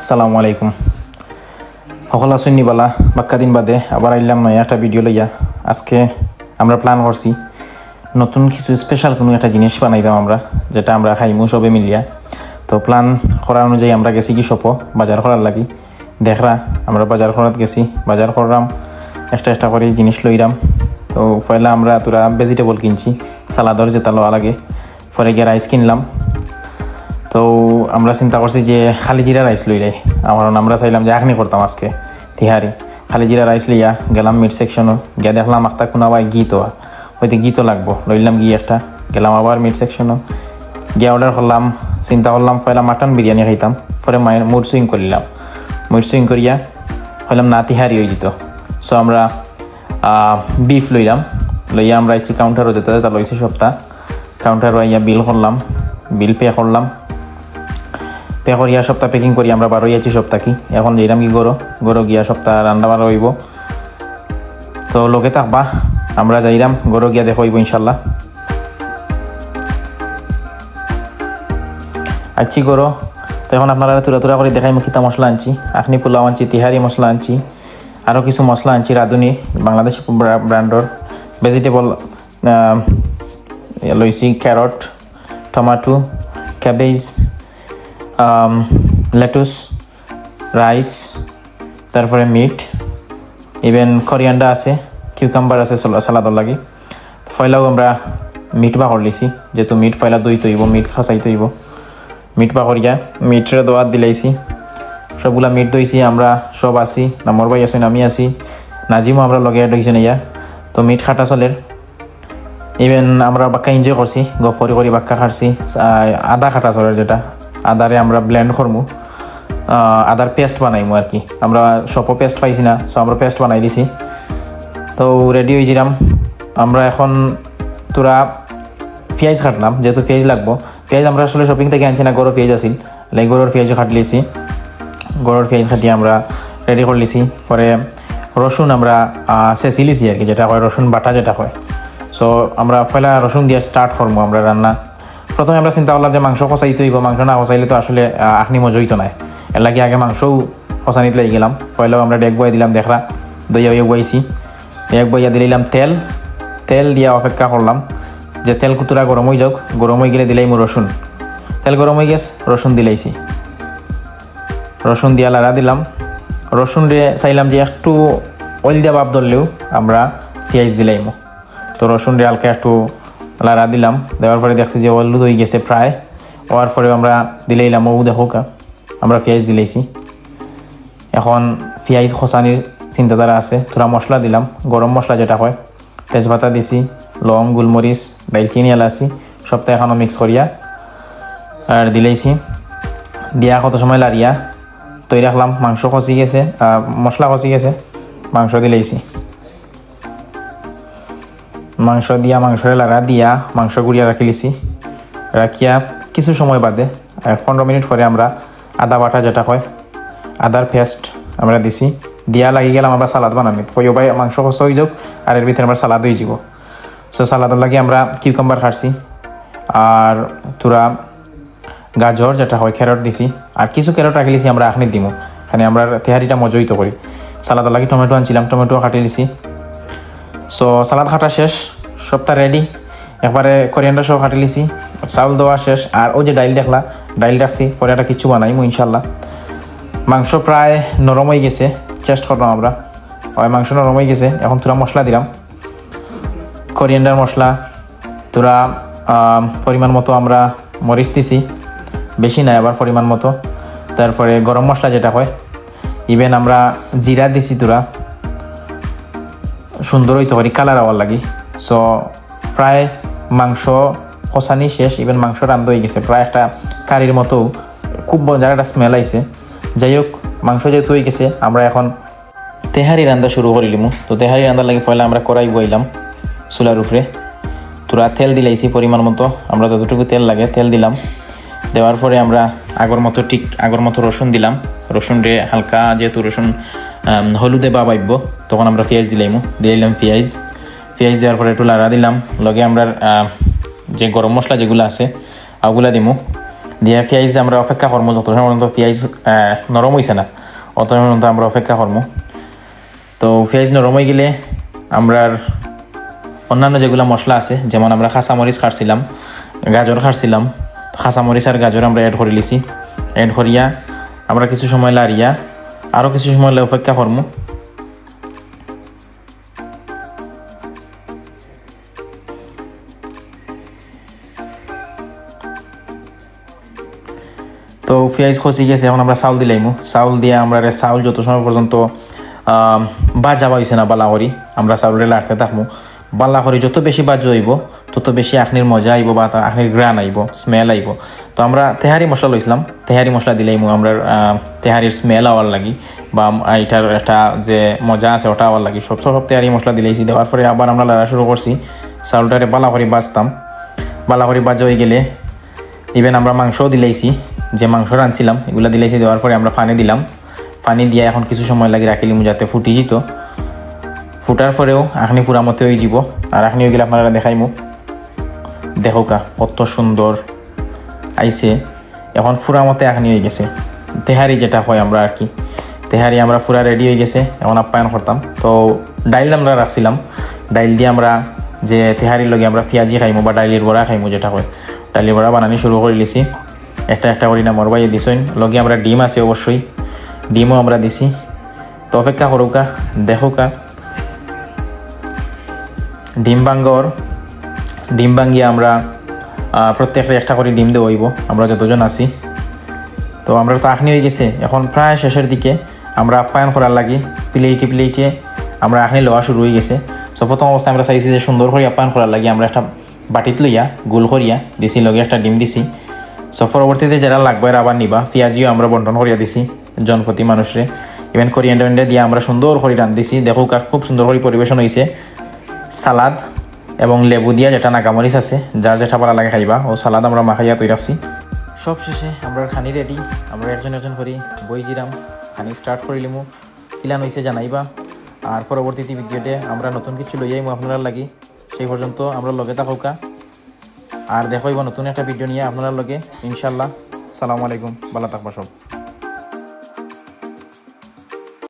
আসসালামু আলাইকুম। সকল শুনিবালা বাক্কা দিন বাদে আবার আইলাম নয় একটা ভিডিও লইয়া। আজকে আমরা প্ল্যান করছি নতুন কিছু স্পেশাল কোনো একটা জিনিস বানাইতাম আমরা, যেটা আমরা খাইমু সবে মিলিয়া। তো প্ল্যান করার অনুযায়ী আমরা গেছি কি শপও বাজার করার লাগি। দেখরা আমরা বাজার করাত গেছি, বাজার করলাম, একটা করে জিনিস লইলাম। তো পয়লা আমরা তোরা ভেজিটেবল কিনছি, সালাদর যেটা লওয়া লাগে। পরে গিয়ে রাইস কিনলাম। তো আমরা চিন্তা করছি যে খালি জিরা রাইস লইলে, আমরা চাইলাম যে আখনি করতাম আজকে তিহারি। খালি জিরা রাইস লইয়া গেলাম মিট সেকশনও, গিয়া দেখলাম একটা কোনো আবার গীত হয়তো গীতও লাগবো, লইলাম গিয়ে একটা গেলাম আবার মিট সেকশনও গিয়া অর্ডার করলাম। চিন্তা করলাম পয়লা মাটন বিরিয়ানি খাইতাম, পরে মায়ের মুড সুইং করলাম। মুড সুইং করিয়া হইলাম না তিহারি হয়ে যেত। সো আমরা বিফ লইলাম, লইয়া আমরা ইচ্ছি কাউন্টারও যেতে যেটা লইছি সপ্তাহ কাউন্টারও আইয়া বিল করলাম, বিল পে করলাম। পে করিয়া সপ্তাহ প্যাকিং করি আমরা বারো আছি সপ্তাহ কি এখন যেলাম কি গরো গিয়া সপ্তাহ রান্না বাড়া হইব। তো লোকে থাকবা, আমরা যাইলাম গরো গিয়া দেখো হইব ইনশাল্লাহ। আছি গরো। তো এখন আপনারা তুরা করে দেখাই মুখিতা মশলা আনছি, আখনি পোলাও আনছি, তিহারি মশলা আনছি, আরও কিছু মশলা আনছি রাঁধুনি বাংলাদেশ ব্র্যান্ডর। ভেজিটেবল লইছি carrot, tomato, cabbage, lettuce, rice, তারপরে মিট, ইভেন করিয়ান্ডা আছে, কিউকাম্বার আছে সালাদর লাগে। ফয়লাও আমরা মিট বা করলিছি, যেহেতু মিট ফয়লা দই তৈব, মিট খাসাই তৈব। মিট বা করিয়া মিটরে দোয়াত দিলাইছি, সবগুলা মিট দইছি আমরা সব আছি। নামর ভাই আসুন, আমি আছি, নাজিমও আমরা লগে দইছি নাইয়া। তো মিট খাটা চলের। ইভেন আমরা বাক্কা এনজয় করছি, গফরি করি বাক্কা খাটছি। আদা খাটা চলের, যেটা আদারে আমরা ব্লেন্ড করমু, আদার পেস্ট বানাইমু আর কি। আমরা সপও পেস্ট পাইছি না, সো আমরা পেস্ট বানাই দিছি। তো রেডি হয়েছিলাম আমরা। এখন তোরা পেঁয়াজ কাটলাম, যেহেতু পেঁয়াজ লাগবো। পেঁয়াজ আমরা আসলে শপিং থেকে আনছি না, গরুর পেঁয়াজ আসিল, লাইক গরুর পেঁয়াজও কাটলিছি। গরুর পেঁয়াজ কাটিয়ে আমরা রেডি করলিছি। পরে রসুন আমরা চেঁচিলিছি আর কি, যেটা হয় রসুন বাটা যেটা হয়। সো আমরা পয়লা রসুন দিয়ে স্টার্ট করবো আমরা রান্না। প্রথমে আমরা চিন্তা করলাম যে মাংস কষাইতে হইব, মাংস না কষাইলে তো আসলে আখনি মজইতো নাই। এর লাগে আগে মাংসও কষানিতে লাগি গেলাম। পয়লাও আমরা ডেক বয়ে দিলাম, দেখরা দইয়া বইছি। এক বইয়া দিলাম তেল দিয়া অপেক্ষা করলাম যে তেল কুতুরা গরম হয়ে যাক। গরম হয়ে গেলে দিলাইমু রসুন। তেল গরম হয়ে গেছে, রসুন দিলাইছি। রসুন দিয়া লাড়া দিলাম। রসুন রে চাইলাম যে একটু অয়েল দিয়া ভাব ধরলেও আমরা পেঁয়াজ দিলাইমু। তো রসুন রে হালকা একটু লাড়া দিলাম, দেওয়ার পরে দেখছি যে হলুদ হয়ে গেছে প্রায়। হওয়ার পরে আমরা দিলাইলাম, ও দেখো আমরা পেঁয়াজ দিলাইছি। এখন পেঁয়াজ খসানির চিন্তাধারা আছে। তোরা মশলা দিলাম, গরম মশলা যেটা হয়, তেজপাতা দিছি, লং, গোলমরিচ, দাইলচিনি, এলাচি সবটা এখনও মিক্স করিয়া আর দিলাইছি। দিয়া কত সময় লাড়িয়া তৈরি রাখলাম। মাংস কষি গেছে, মশলা কষি গেছে, মাংস দিলাইছি। মাংস দিয়া মাংসরে লাড়া দিয়া মাংস গুড়িয়া রাখিলিছি। রাখিয়া কিছু সময় বাদে 15 মিনিট পরে আমরা আদা বাটা যেটা হয়, আদার পেস্ট আমরা দিছি। দিয়া লাগি গেলাম আমরা সালাদ বানামি। কই ভাই মাংস কষা হয়ে যাক আর এর ভিতরে আমরা সালাদ হয়ে যাব। সো সালাদর লাগে আমরা কিউকাম্বার খাটছি, আর তোরা গাজর যেটা হয় ক্যারট দিছি, আর কিছু ক্যারট রাখিলিছি আমরা আখনি দিমু। এখানে আমরা তেহারিটা মজইতো করি। সালাদর লাগে টমেটো আনছিলাম, টমেটো কাটি দিছি। সো সালাদ কাটা শেষ, সবটা রেডি। একবারে করিয়ান্ডার সহ কাটি লিছি, চাউল দেওয়া শেষ। আর ওই যে ডাইল দেখলা, ডাইল রাখছি, পরে একটা কিছু বানাইমু ইনশাল্লাহ। মাংস প্রায় নরম হয়ে গেছে, চেস্ট করলাম আমরা। ওই মাংস নরম হয়ে গেছে। এখন তোরা মশলা দিলাম, করিয়ান্ডার মশলা, তোরা পরিমাণ মতো আমরা মরিচ দিছি, বেশি নাই আবার পরিমাণ মতো। তারপরে গরম মশলা যেটা হয়, ইভেন আমরা জিরা দিছি। তোরা সুন্দর হইতে পারি কালার হওয়ার লাগি। সো প্রায় মাংস কষানি শেষ, ইভেন মাংস রান্ধ হয়ে গেছে প্রায় একটা কারির মতো, খুব মজার একটা স্মেল আইছে। যাই হোক, মাংস যেহেতু হয়ে গেছে, আমরা এখন তেহারি রান্না শুরু করিলিমু। তো তেহারি রান্নার লাগে পয়লা আমরা কড়াই বইলাম চুলার উপরে। তোরা তেল দিলাইছি পরিমাণ মতো, আমরা যতটুকু তেল লাগে তেল দিলাম। দেওয়ার পরে আমরা আগর মতো রসুন দিলাম। রসুন রে হালকা, যেহেতু রসুন হলুদে বা বাইব, তখন আমরা পেঁয়াজ দিলাম পেঁয়াজ দেওয়ার পরে একটু লাড়া দিলাম। লগে আমরা যে গরম মশলা যেগুলো আছে ওগুলা দিমু। দিয়া পেঁয়াজ আমরা অপেক্ষা করবো যত সময় পর্যন্ত পেঁয়াজ নরম হয়েছে না অত সময় পর্যন্ত আমরা অপেক্ষা করবো। তো পেঁয়াজ নরম হয়ে গেলে আমরা অন্যান্য যেগুলো মশলা আছে যেমন আমরা কাঁচামরিচ কাটছিলাম, গাজর কাটছিলাম, কাঁচামরিচ আর গাজর আমরা অ্যাড করে লিছি। অ্যাড করিয়া আমরা কিছু সময় লাড়িয়া আরও কিছু সময় অপেক্ষা করবো। তো পেঁয়াজ খসি গেছে, এখন আমরা চাউল দিলাইমু। চাউল দিয়ে আমরা চাউল যত সময় পর্যন্ত বাজা হয়েছে না বালা করি আমরা চাউলে লাড়তে থাকবো। বালা করি যত বেশি বাজু হইব তত বেশি আখনির মজা আইব বা আখনির গ্রান আইব, স্মেল আইব। তো আমরা তেহারি মশলা লইছিলাম, তেহারি মশলা দিলাইমু আমরা তেহারির স্মেল আওয়ার লাগি বা এটার একটা যে মজা আছে ওটা আওয়ার লাগি সব তেহারি মশলা দিলাইছি। দেওয়ার পরে আবার আমরা লাড়া শুরু করছি। চাউলটারে বালা করে বাজতাম, বালা করে বাজা হয়ে গেলে ইভেন আমরা মাংসও দিলাইছি, যে মাংস রাঁধছিলাম এগুলো দিলাইছি। দেওয়ার পরে আমরা পানি দিলাম, পানি দিয়ে এখন কিছু সময় লাগে রাখিলিম যাতে ফুটি যেত। ফুটার পরেও আখনি পুরা মতে হয়ে যাব। আর আখনি হয়ে গেলে আপনারা দেখাইমু, দেখো কা কত সুন্দর আইছে। এখন ফুরা মতে আখনি হয়ে গেছে, তেহারি যেটা হয় আমরা আর কি, তেহারি আমরা পুরা রেডি হয়ে গেছে। এখন আপ্যায়ন করতাম। তো ডাইল আমরা রাখছিলাম, ডাইল দিয়ে আমরা যে তেহারির লগে আমরা পেঁয়াজি খাইমু বা ডাইলের বড়া খাইমু যেটা হয়, ডাইলের বড়া বানানি শুরু করে লিছি। একটা একটা করি না মরবাই দিছইন। লগে আমরা ডিম আছে অবশ্যই, ডিমও আমরা দিছি। তো অপেক্ষা করুকা, দেখুকা ডিম ভাঙ্গর, ডিম ভাঙ্গিয়ে আমরা প্রত্যেকটা একটা করে ডিম দেওয়া হইব আমরা যতজন আছি। তো আমরা তো আখনি হয়ে গেছে, এখন প্রায় শেষের দিকে আমরা আপ্যায়ন করার লাগি প্লেটে আমরা আখনি লওয়া শুরু হয়ে গেছে। সো প্রথম অবস্থায় আমরা চাইছি যে সুন্দর করে আপ্যায়ন করার লাগি আমরা একটা বাটিত লইয়া গোল করিয়া দিছি, লগে একটা ডিম দিছি। সো পরবর্তীতে যারা লাগবে আবার নিবা, পেঁয়াজিও আমরা বন্টন করিয়া দিছি জনপ্রতি মানুষরে। ইভেন কোরিয়ান্ডার দিয়ে আমরা সুন্দর করে রান দিছি। দেখো খুব সুন্দর করে পরিবেশন হয়েছে। সালাদ এবং লেবু দিয়া যেটা নাগামরিচ আছে যার যেটা ভালো লাগে খাইবা, ও সালাদ আমরা মাখাইয়া তৈরি রাখছি। সব শেষে আমরা খানি রেডি, আমরা একজন করি বই জিরাম খানি স্টার্ট করিলিমু। কিলান হয়েছে জানাইবা। আর পরবর্তীতে ভিডিওতে আমরা নতুন কিছু লইয়াইমু আপনারা লাগি। সেই পর্যন্ত আমরা লগে থাকা আর দেখাইব নতুন একটা ভিডিও নিয়ে আপনার লগে ইনশাল্লাহ। সালামু আলাইকুম, ভালো থাকবা সব।